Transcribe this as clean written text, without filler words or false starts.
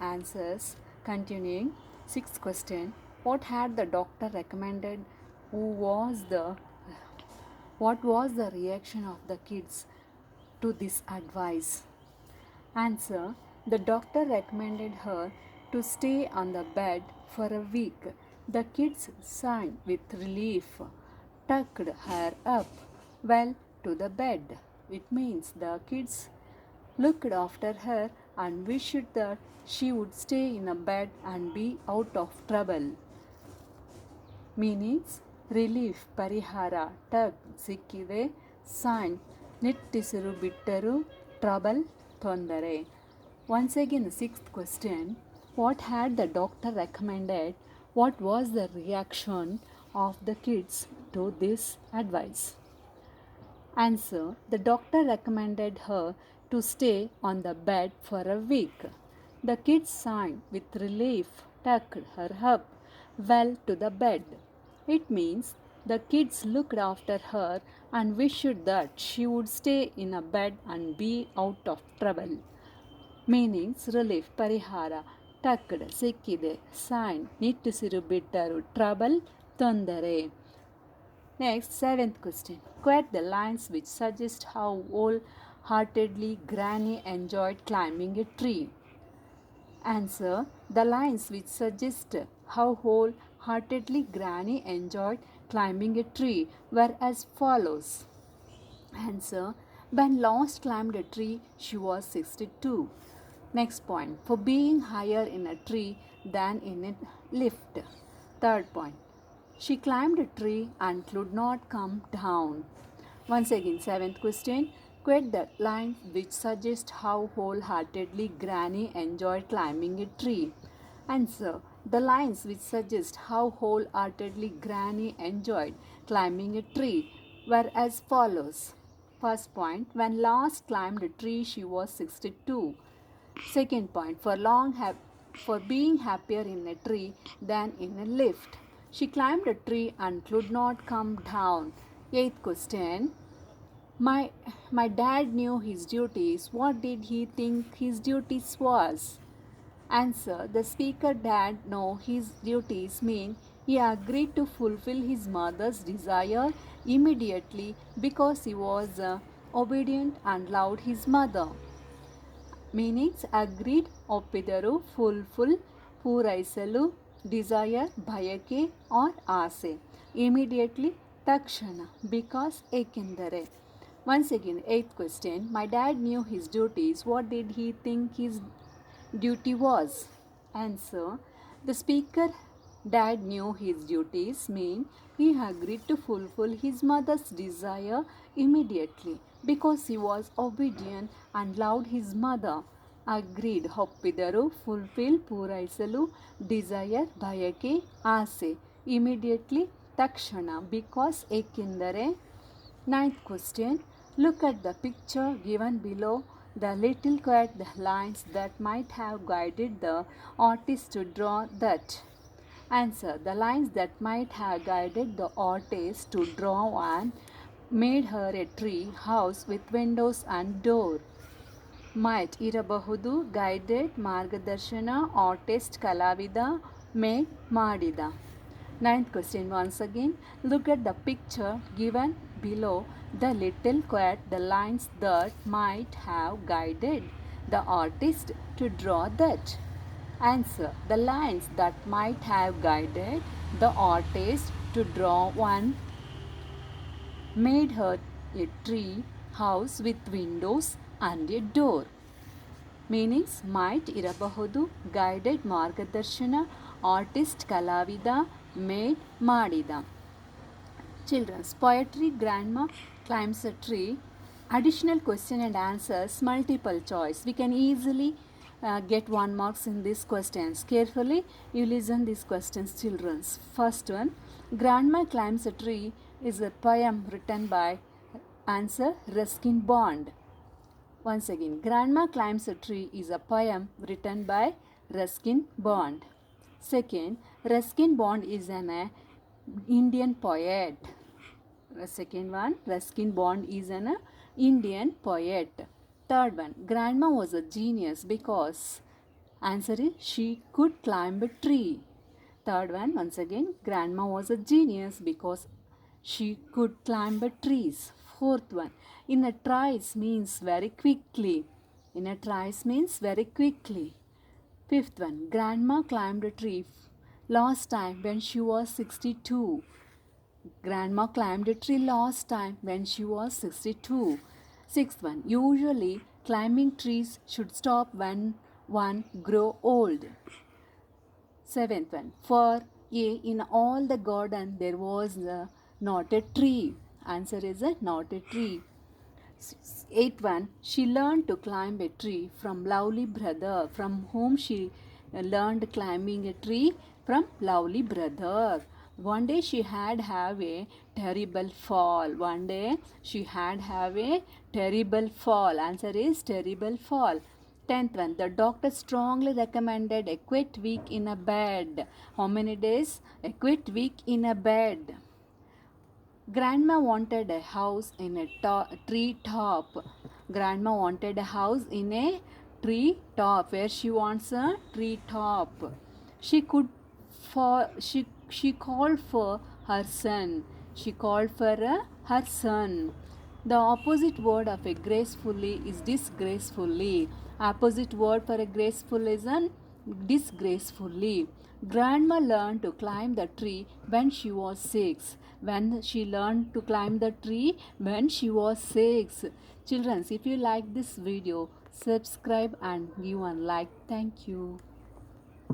Answers continuing. Sixth question. What had the doctor recommended? Who was the what was the reaction of the kids to this advice? Answer. The doctor recommended her to stay on the bed for a week. The kids sighed with relief, tucked her up well to the bed. It means the kids looked after her and wished that she would stay in a bed and be out of trouble. Meanings relief parihara tug ಸಿಕ್ಕಿದೆ sign ನಿಟ್ಟುಸಿರು ಬಿಟ್ಟರು trouble ತೊಂದರೆ. Once again, sixth question. What had the doctor recommended? What was the reaction of the kids to this advice? Answer. The doctor recommended her to stay on the bed for a week. The kids sighed with relief, tucked her up well to the bed. It means the kids looked after her and wished that she would stay in a bed and be out of trouble. Meanings relief parihara tucked ಸಿಕ್ಕಿದೆ sign ನಿಟ್ಟುಸಿರು ಬಿಟ್ಟರು trouble ತೊಂದರೆ. Next, seventh question. Quote the lines which suggest how wholeheartedly Granny enjoyed climbing a tree. Answer. The lines which suggest how wholeheartedly Granny enjoyed climbing a tree were as follows. Answer. When Lost climbed a tree, she was 62. Next point. For being higher in a tree than in a lift. Third point. She climbed a tree and could not come down. Once again, seventh question. Quote the line which suggests how wholeheartedly Granny enjoyed climbing a tree. Answer. The lines which suggest how wholeheartedly Granny enjoyed climbing a tree were as follows. First point. When Last climbed a tree, she was 62. Second point. For being happier in a tree than in a lift. She climbed a tree and could not come down. Eighth question. My dad knew his duties. What did he think his duties was? Answer. The speaker dad know his duties mean he agreed to fulfill his mother's desire immediately because he was obedient and loved his mother. Meanings agreed ಒಪ್ಪಿದರು fulfill ಪೂರೈಸಲು desire ಬಯಕೆ or ಆಸೆ immediately ತಕ್ಷಣ because ಏಕೆಂದರೆ. Once again, eighth question. My dad knew his duties. What did he think his duty was? Answer. The speaker dad knew his duties mean he agreed to fulfill his mother's desire immediately because he was obedient and loved his mother. Agreed ಒಪ್ಪಿದರು fulfill ಪೂರೈಸಲು desire ಬಯಕೆ ಆಸೆ immediately ತಕ್ಷಣ because ಏಕೆಂದರೆ. Ninth question. Look at the picture given below. The little quote the lines that might have guided the artist to draw that. Answer. The lines that might have guided the artist to draw one made her a tree house with windows and door. Might ಇರಬಹುದು guided ಮಾರ್ಗದರ್ಶನ artist ಕಲಾವಿದ made ಮಾಡಿದ. Ninth question once again. Look at the picture given below. The little quote the lines that might have guided the artist to draw that. Answer. The lines that might have guided the artist to draw one made her a tree house with windows and a door. Meanings might ಇರಬಹುದು guided ಮಾರ್ಗದರ್ಶನ artist ಕಲಾವಿದ made ಮಾಡಿದ. Children's poetry. Grandma climbs a tree. Additional question and answers multiple choice. We can easily get 1 marks in these questions. Carefully you listen these questions, children's. First one. Grandma climbs a tree is a poem written by. Answer. Ruskin Bond. Once again, Grandma Climbs a Tree is a poem written by Ruskin Bond. Second, Ruskin Bond is an Indian poet. The second one, Ruskin Bond is an Indian poet. Third one, Grandma was a genius because. Answer is she could climb a tree. Third one, once again, grandma was a genius because she could climb a trees. Fourth one, in a trice means very quickly. In a trice means very quickly. Fifth one, grandma climbed a tree last time when she was 62. Grandma climbed a tree last time when she was 62. Sixth one, usually climbing trees should stop when one grow old. Seventh one, for in all the garden there was not a tree. Answer is not a tree. Eighth one, she learned to climb a tree from lovely brother. From whom she learned climbing a tree? From lovely brother. One day she had have a terrible fall. One day she had have a terrible fall. Answer is terrible fall. Tenth one, the doctor strongly recommended a quit week in a bed. How many days? A quit week in a bed. Grandma wanted a house in a tree top. Grandma wanted a house in a tree top. Where she wants a tree top. She could for she called for her son. She called for her son. The opposite word of a gracefully is disgracefully. Opposite word for a graceful is an disgracefully. Grandma learned to climb the tree when she was 6. When she learned to climb the tree when she was 6. Children, if you like this video, subscribe and give one like. Thank you.